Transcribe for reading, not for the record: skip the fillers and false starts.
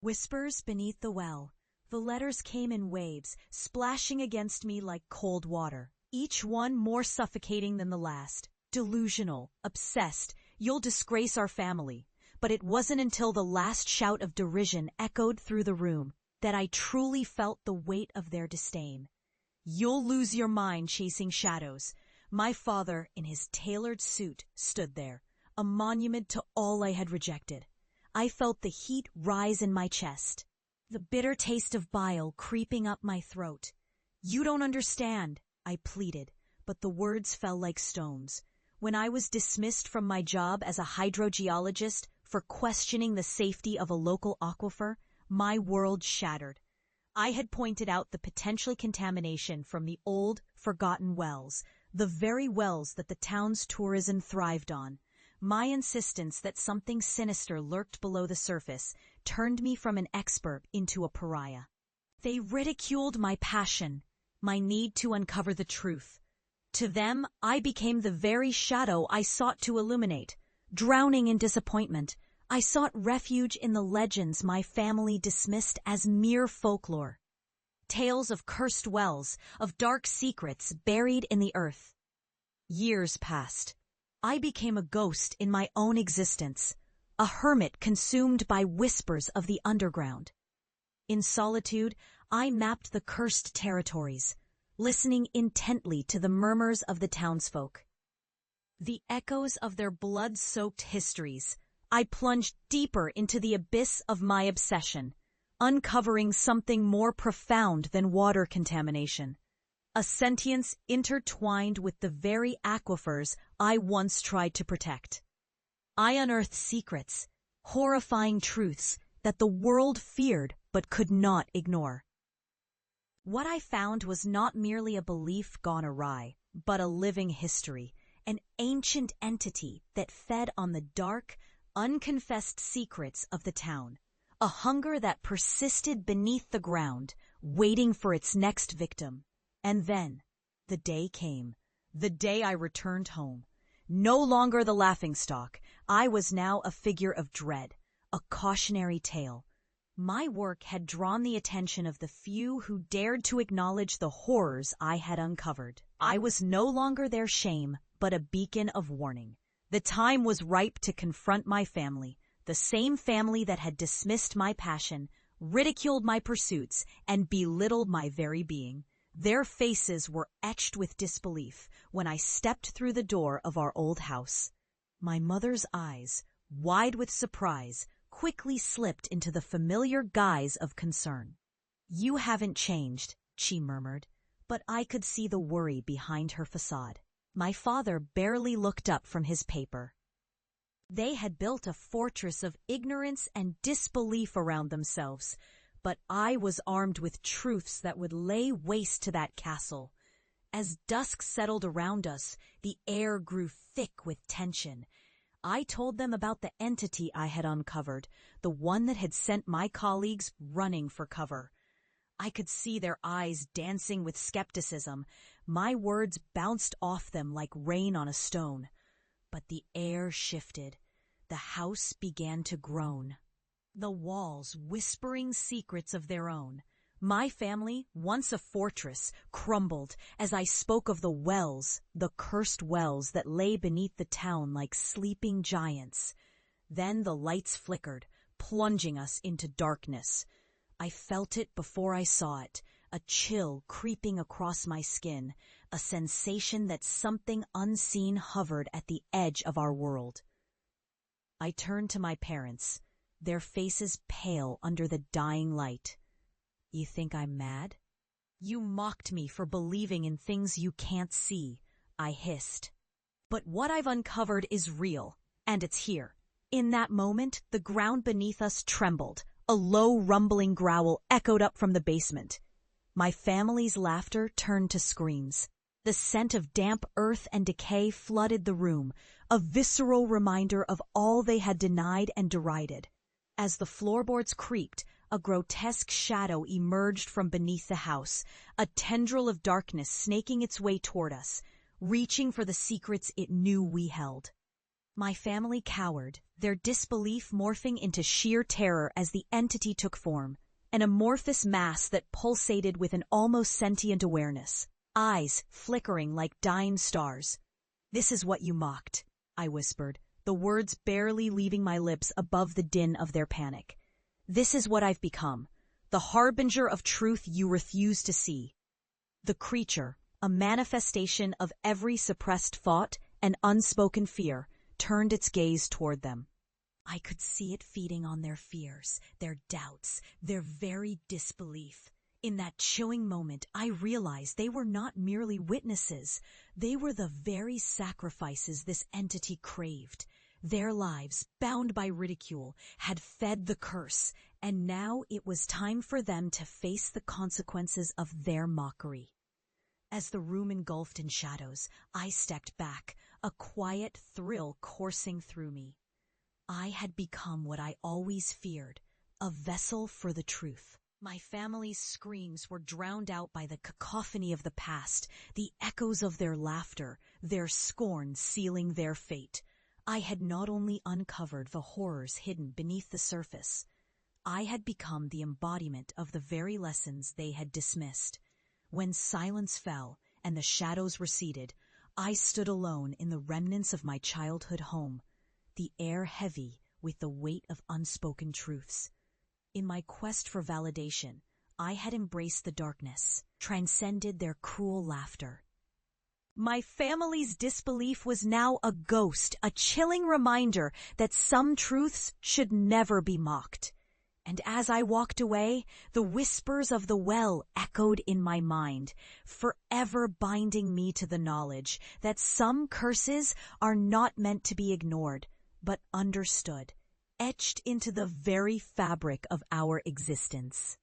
Whispers beneath the well. The letters came in waves, splashing against me like cold water, each one more suffocating than the last. Delusional, obsessed, you'll disgrace our family. But it wasn't until the last shout of derision echoed through the room that I truly felt the weight of their disdain. You'll lose your mind chasing shadows. My father, in his tailored suit, stood there, a monument to all I had rejected. I felt the heat rise in my chest, the bitter taste of bile creeping up my throat. You don't understand, I pleaded, but the words fell like stones. When I was dismissed from my job as a hydrogeologist for questioning the safety of a local aquifer, my world shattered. I had pointed out the potential contamination from the old, forgotten wells, the very wells that the town's tourism thrived on. My insistence that something sinister lurked below the surface turned me from an expert into a pariah. They ridiculed my passion, my need to uncover the truth. To them, I became the very shadow I sought to illuminate. Drowning in disappointment, I sought refuge in the legends my family dismissed as mere folklore. Tales of cursed wells, of dark secrets buried in the earth. Years passed. I became a ghost in my own existence, a hermit consumed by whispers of the underground. In solitude, I mapped the cursed territories, listening intently to the murmurs of the townsfolk. The echoes of their blood-soaked histories. I plunged deeper into the abyss of my obsession, uncovering something more profound than water contamination. A sentience intertwined with the very aquifers I once tried to protect. I unearthed secrets, horrifying truths that the world feared but could not ignore. What I found was not merely a belief gone awry, but a living history, an ancient entity that fed on the dark, unconfessed secrets of the town, a hunger that persisted beneath the ground, waiting for its next victim. And then, the day came, the day I returned home. No longer the laughingstock, I was now a figure of dread, a cautionary tale. My work had drawn the attention of the few who dared to acknowledge the horrors I had uncovered. I was no longer their shame, but a beacon of warning. The time was ripe to confront my family, the same family that had dismissed my passion, ridiculed my pursuits, and belittled my very being. Their faces were etched with disbelief when I stepped through the door of our old house. My mother's eyes, wide with surprise, quickly slipped into the familiar guise of concern. "You haven't changed," she murmured, but I could see the worry behind her facade. My father barely looked up from his paper. They had built a fortress of ignorance and disbelief around themselves, but I was armed with truths that would lay waste to that castle. As dusk settled around us, the air grew thick with tension. I told them about the entity I had uncovered, the one that had sent my colleagues running for cover. I could see their eyes dancing with skepticism. My words bounced off them like rain on a stone. But the air shifted. The house began to groan. The walls whispering secrets of their own. My family, once a fortress, crumbled as I spoke of the wells, the cursed wells that lay beneath the town like sleeping giants. Then the lights flickered, plunging us into darkness. I felt it before I saw it, a chill creeping across my skin, a sensation that something unseen hovered at the edge of our world. I turned to my parents, their faces pale under the dying light. "You think I'm mad? You mocked me for believing in things you can't see," I hissed. "But what I've uncovered is real, and it's here." In that moment, the ground beneath us trembled. A low, rumbling growl echoed up from the basement. My family's laughter turned to screams. The scent of damp earth and decay flooded the room, a visceral reminder of all they had denied and derided. As the floorboards creaked, a grotesque shadow emerged from beneath the house, a tendril of darkness snaking its way toward us, reaching for the secrets it knew we held. My family cowered, their disbelief morphing into sheer terror as the entity took form, an amorphous mass that pulsated with an almost sentient awareness, eyes flickering like dying stars. "This is what you mocked," I whispered, the words barely leaving my lips above the din of their panic. "This is what I've become, the harbinger of truth you refuse to see." The creature, a manifestation of every suppressed thought and unspoken fear, turned its gaze toward them. I could see it feeding on their fears, their doubts, their very disbelief. In that chilling moment, I realized they were not merely witnesses. They were the very sacrifices this entity craved. Their lives, bound by ridicule, had fed the curse, and now it was time for them to face the consequences of their mockery. As the room engulfed in shadows, I stepped back, a quiet thrill coursing through me. I had become what I always feared, a vessel for the truth. My family's screams were drowned out by the cacophony of the past, the echoes of their laughter, their scorn sealing their fate. I had not only uncovered the horrors hidden beneath the surface, I had become the embodiment of the very lessons they had dismissed. When silence fell and the shadows receded, I stood alone in the remnants of my childhood home, the air heavy with the weight of unspoken truths. In my quest for validation, I had embraced the darkness, transcended their cruel laughter. My family's disbelief was now a ghost, a chilling reminder that some truths should never be mocked. And as I walked away, the whispers of the well echoed in my mind, forever binding me to the knowledge that some curses are not meant to be ignored, but understood, etched into the very fabric of our existence.